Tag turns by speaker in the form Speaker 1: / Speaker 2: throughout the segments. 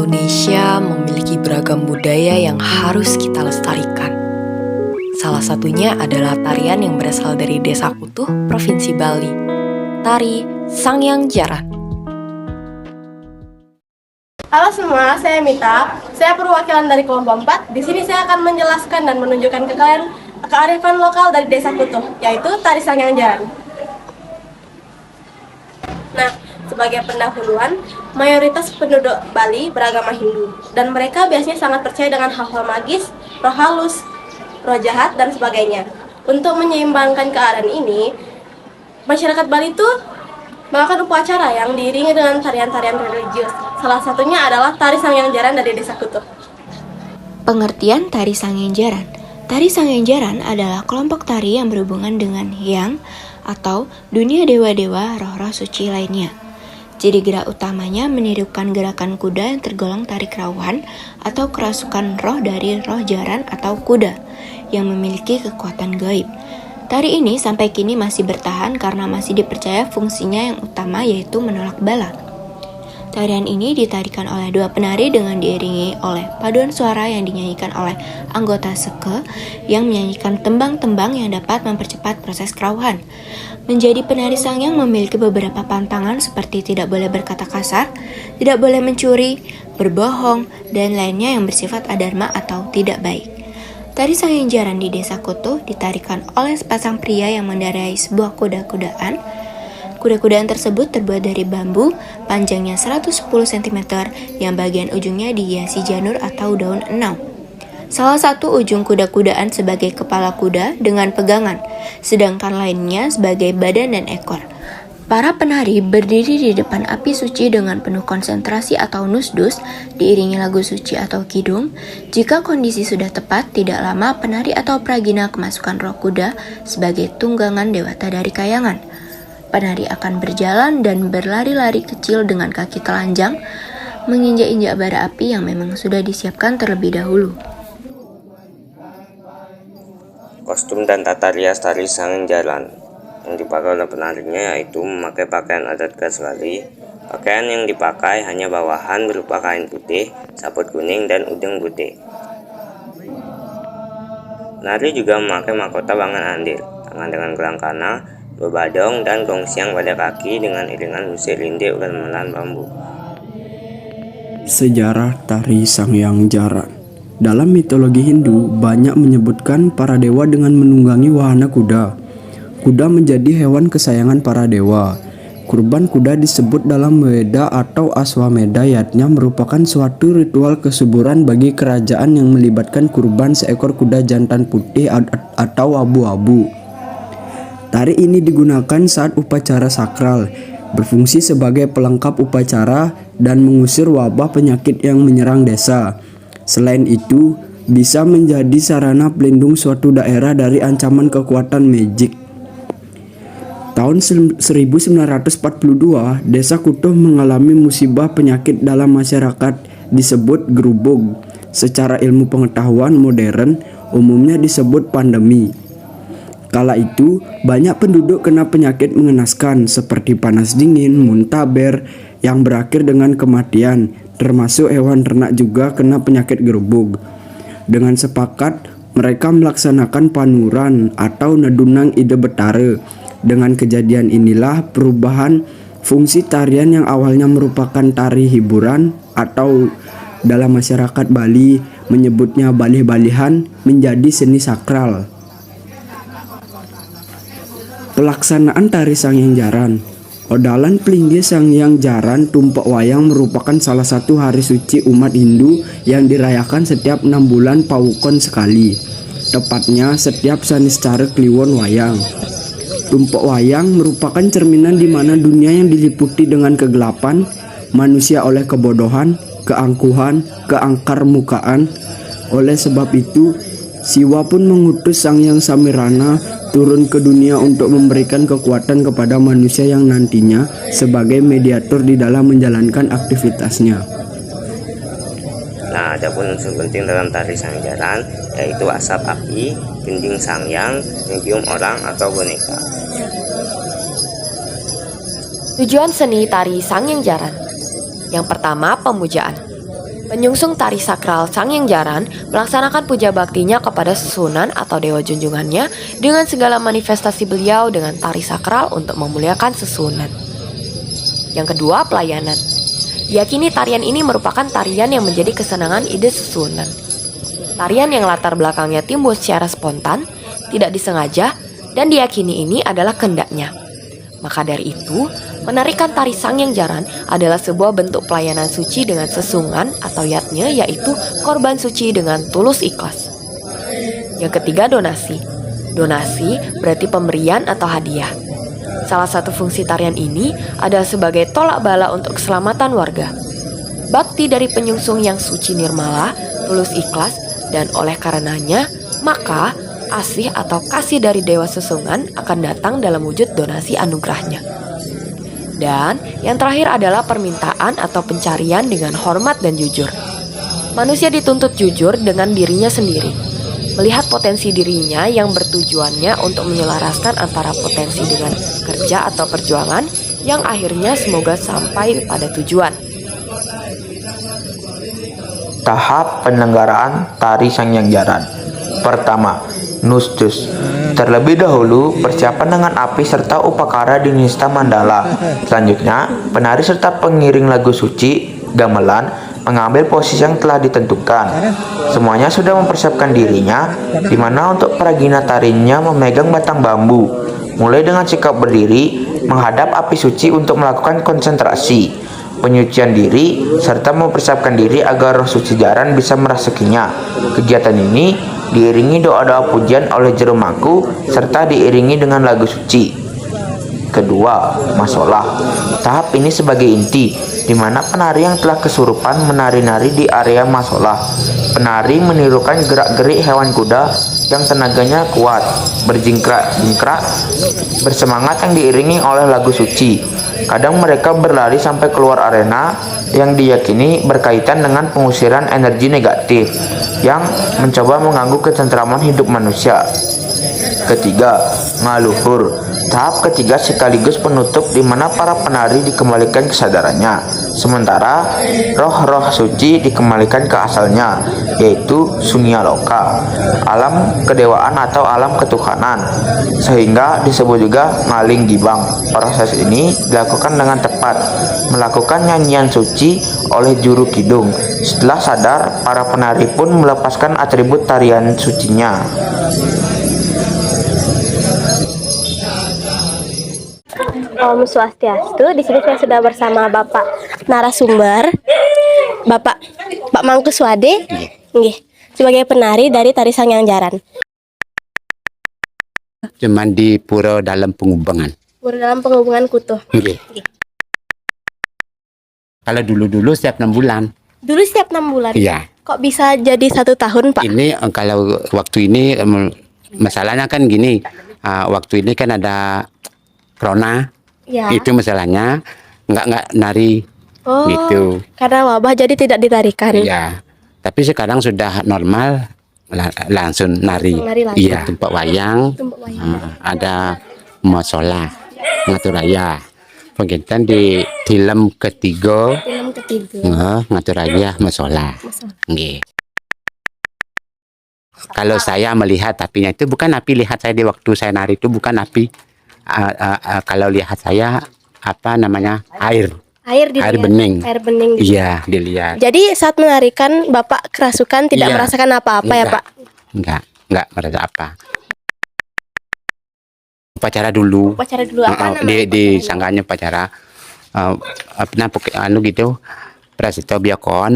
Speaker 1: Indonesia memiliki beragam budaya yang harus kita lestarikan. Salah satunya adalah tarian yang berasal dari Desa Kutuh, Provinsi Bali. Tari Sangyang Jaran.
Speaker 2: Halo semua, saya Mita. Saya perwakilan dari kelompok 4. Di sini saya akan menjelaskan dan menunjukkan ke kalian kearifan lokal dari Desa Kutuh, yaitu tari Sangyang Jaran. Nah, sebagai pendahuluan, mayoritas penduduk Bali beragama Hindu, dan mereka biasanya sangat percaya dengan hal-hal magis, roh halus, roh jahat, dan sebagainya. Untuk menyeimbangkan keadaan ini, masyarakat Bali itu melakukan upacara yang diiringi dengan tarian-tarian religius. Salah satunya adalah tari Sangyang Jaran dari Desa Kutuh.
Speaker 3: Pengertian tari Sangyang Jaran. Tari Sangyang Jaran adalah kelompok tari yang berhubungan dengan Hyang atau dunia dewa-dewa roh-roh suci lainnya. Ciri gerak utamanya menirukan gerakan kuda yang tergolong tari kerauhan atau kerasukan roh dari roh jaran atau kuda yang memiliki kekuatan gaib. Tari ini sampai kini masih bertahan karena masih dipercaya fungsinya yang utama yaitu menolak bala. Tarian ini ditarikan oleh dua penari dengan diiringi oleh paduan suara yang dinyanyikan oleh anggota seke yang menyanyikan tembang-tembang yang dapat mempercepat proses kerauhan. Menjadi penari Sangyang memiliki beberapa pantangan seperti tidak boleh berkata kasar, tidak boleh mencuri, berbohong, dan lainnya yang bersifat adharma atau tidak baik. Tari Sangyang Jaran di Desa Kutuh ditarikan oleh sepasang pria yang mengendarai sebuah kuda-kudaan. Kuda-kudaan tersebut terbuat dari bambu, panjangnya 110 cm, yang bagian ujungnya dihiasi janur atau daun enau. Salah satu ujung kuda-kudaan sebagai kepala kuda dengan pegangan, sedangkan lainnya sebagai badan dan ekor. Para penari berdiri di depan api suci dengan penuh konsentrasi atau nusdus, diiringi lagu suci atau kidung. Jika kondisi sudah tepat, tidak lama penari atau pragina kemasukan roh kuda sebagai tunggangan dewata dari kayangan. Penari akan berjalan dan berlari-lari kecil dengan kaki telanjang, menginjak-injak bara api yang memang sudah disiapkan terlebih dahulu.
Speaker 4: Kostum dan tata rias tari Sangyang Jaran yang dipakai oleh penarinya yaitu memakai pakaian adat khas Bali. Pakaian yang dipakai hanya bawahan berupa kain putih, saput kuning, dan udeng putih. Penari juga memakai mahkota bangan andil, tangan dengan gelang kana, bebadong, dan gongsiang pada kaki dengan iringan musik linde gamelan bambu.
Speaker 5: Sejarah tari Sangyang Jaran. Dalam mitologi Hindu, banyak menyebutkan para dewa dengan menunggangi wahana kuda. Kuda menjadi hewan kesayangan para dewa. Kurban kuda disebut dalam Weda atau Aswameda, yatnya merupakan suatu ritual kesuburan bagi kerajaan yang melibatkan kurban seekor kuda jantan putih atau abu-abu. Tari ini digunakan saat upacara sakral, berfungsi sebagai pelengkap upacara dan mengusir wabah penyakit yang menyerang desa. Selain itu, bisa menjadi sarana pelindung suatu daerah dari ancaman kekuatan magic. Tahun 1942, Desa Kutuh mengalami musibah penyakit dalam masyarakat disebut gerubug. Secara ilmu pengetahuan modern, umumnya disebut pandemi. Kala itu, banyak penduduk kena penyakit mengenaskan seperti panas dingin, muntaber, yang berakhir dengan kematian, termasuk hewan ternak juga kena penyakit gerubug. Dengan sepakat, mereka melaksanakan panuran atau nedunang ide betare. Dengan kejadian inilah perubahan fungsi tarian yang awalnya merupakan tari hiburan atau dalam masyarakat Bali menyebutnya balih-balihan menjadi seni sakral. Pelaksanaan tari Sangyang Jaran. Odalan Plingge Sangyang Jaran Tumpak Wayang merupakan salah satu hari suci umat Hindu yang dirayakan setiap 6 bulan pawukon sekali, tepatnya setiap Saniscara Kliwon Wayang. Tumpak Wayang merupakan cerminan di mana dunia yang diliputi dengan kegelapan, manusia oleh kebodohan, keangkuhan, keangkarmukaan. Oleh sebab itu, Siwa pun mengutus Sangyang Samirana turun ke dunia untuk memberikan kekuatan kepada manusia yang nantinya sebagai mediator di dalam menjalankan aktivitasnya.
Speaker 4: Nah, ada pun unsur penting dalam tari Sangyang Jaran yaitu asap api, gending sangyang, medium orang atau boneka.
Speaker 1: Tujuan seni tari Sangyang Jaran. Yang pertama, pemujaan. Penyungsung tari sakral Sangyang Jaran melaksanakan puja baktinya kepada Susunan atau dewa junjungannya dengan segala manifestasi beliau dengan tari sakral untuk memuliakan Susunan. Yang kedua, pelayanan. Diyakini tarian ini merupakan tarian yang menjadi kesenangan ide Susunan. Tarian yang latar belakangnya timbul secara spontan, tidak disengaja, dan diyakini ini adalah kehendaknya. Maka dari itu, menarikan tari Sangyang Jaran adalah sebuah bentuk pelayanan suci dengan sesungan atau yatnya, yaitu korban suci dengan tulus ikhlas. Yang ketiga, donasi. Donasi berarti pemberian atau hadiah. Salah satu fungsi tarian ini adalah sebagai tolak bala untuk keselamatan warga. Bakti dari penyungsung yang suci nirmala, tulus ikhlas, dan oleh karenanya, maka asih atau kasih dari dewa sesungan akan datang dalam wujud donasi anugerahnya. Dan yang terakhir adalah permintaan atau pencarian dengan hormat dan jujur. Manusia dituntut jujur dengan dirinya sendiri, melihat potensi dirinya yang bertujuannya untuk menyelaraskan antara potensi dengan kerja atau perjuangan yang akhirnya semoga sampai pada tujuan.
Speaker 6: Tahap penyelenggaraan tari Sangyang Jaran. Pertama, Nustus. Terlebih dahulu, persiapan dengan api serta upakara di Nista Mandala. Selanjutnya, penari serta pengiring lagu suci, gamelan, mengambil posisi yang telah ditentukan. Semuanya sudah mempersiapkan dirinya, di mana untuk peragina tarinya memegang batang bambu. Mulai dengan sikap berdiri, menghadap api suci untuk melakukan konsentrasi, penyucian diri, serta mempersiapkan diri agar roh suci jaran bisa merasukinya. Kegiatan ini diiringi doa-doa pujian oleh jerumaku, serta diiringi dengan lagu suci. Kedua, masolah. Tahap ini sebagai inti, di mana penari yang telah kesurupan menari-nari di area masolah. Penari menirukan gerak-gerik hewan kuda yang tenaganya kuat, berjingkrak-jingkrak, bersemangat yang diiringi oleh lagu suci. Kadang mereka berlari sampai keluar arena yang diyakini berkaitan dengan pengusiran energi negatif yang mencoba mengganggu ketentraman hidup manusia. Ketiga, ngaluhur. Tahap ketiga sekaligus penutup di mana para penari dikembalikan kesadarannya, sementara roh-roh suci dikembalikan ke asalnya, yaitu Sunya Loka, alam kedewaan atau alam ketuhanan, sehingga disebut juga ngaling gibang. Proses ini dilakukan dengan tepat, melakukan nyanyian suci oleh juru kidung. Setelah sadar, para penari pun melepaskan atribut tarian sucinya.
Speaker 2: Om Swastiastu. Di sini saya sudah bersama Bapak narasumber, Bapak Mangkuswade, nggih, sebagai penari dari tari Sangyang Jaran.
Speaker 7: Cuman di pura dalam pengubangan.
Speaker 2: Pura dalam penghubungan Kutuh.
Speaker 7: Nggih. Kalau dulu setiap 6 bulan.
Speaker 2: Dulu setiap 6 bulan.
Speaker 7: Iya.
Speaker 2: Kok bisa jadi 1 tahun, Pak?
Speaker 7: Ini kalau waktu ini masalahnya kan gini. Waktu ini kan ada corona.
Speaker 2: Ya.
Speaker 7: Itu masalahnya nggak nari
Speaker 2: Oh,
Speaker 7: gitu.
Speaker 2: karena wabah jadi tidak ditarikan.
Speaker 7: Iya. Tapi sekarang sudah normal, langsung nari.
Speaker 2: Nari lagi.
Speaker 7: Iya, tumpak wayang.
Speaker 2: Tumpuk wayang.
Speaker 7: Ada masalah ngatur raya. Kegiatan di film ketiga.
Speaker 2: Film ketiga.
Speaker 7: Ngatur raya masalah. Nggih. Kalau saya melihat apinya itu bukan api, lihat saya di waktu saya nari itu bukan api. Kalau lihat saya apa namanya air
Speaker 2: Air
Speaker 7: bening.
Speaker 2: Air bening.
Speaker 7: Iya, dilihat.
Speaker 2: Jadi saat menarikan Bapak kerasukan tidak
Speaker 7: Iya.
Speaker 2: merasakan apa-apa ya, Pak?
Speaker 7: Enggak merasa apa. Upacara dulu.
Speaker 2: Upacara dulu apa namanya?
Speaker 7: Di sanggahnya upacara anu gitu. Prasetyo Biakon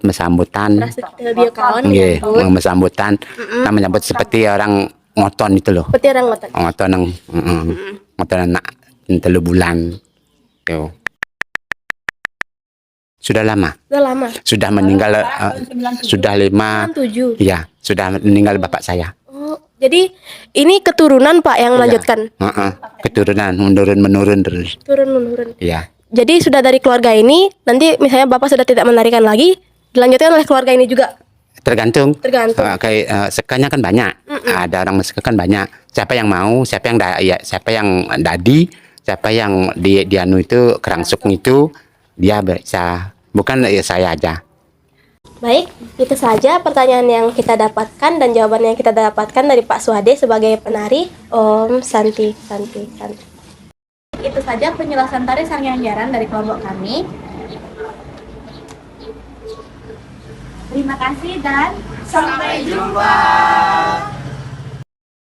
Speaker 7: mesambutan.
Speaker 2: Prasetyo Biakon
Speaker 7: Nggih,
Speaker 2: menyambut.
Speaker 7: mesambutan. Nah, menyambut seperti orang ngoton itu loh.
Speaker 2: Seperti orang ngotot.
Speaker 7: Ngoton nang ngoton anak 3 bulan. Tuh. Sudah lama.
Speaker 2: Sudah lama.
Speaker 7: Sudah meninggal sudah 5.
Speaker 2: 7.
Speaker 7: Iya, sudah meninggal bapak saya.
Speaker 2: Oh, jadi ini keturunan Pak yang melanjutkan.
Speaker 7: Keturunan menurun terus.
Speaker 2: Turun menurun.
Speaker 7: Iya.
Speaker 2: Jadi sudah dari keluarga ini, nanti misalnya Bapak sudah tidak menarikan lagi, dilanjutkan oleh keluarga ini juga.
Speaker 7: Tergantung.
Speaker 2: Tergantung.
Speaker 7: Sekanya kan banyak. Ada orang meseka kan banyak. Siapa yang mau, siapa yang dadi, siapa yang dianu itu kerangsuk itu dia bisa. Bukan saya aja.
Speaker 2: Baik, itu saja pertanyaan yang kita dapatkan dan jawaban yang kita dapatkan dari Pak Suade sebagai penari. Om Santi, Santi, Santi. Itu saja penjelasan tari Sangyang Jaran dari kelompok kami. Terima kasih dan sampai jumpa.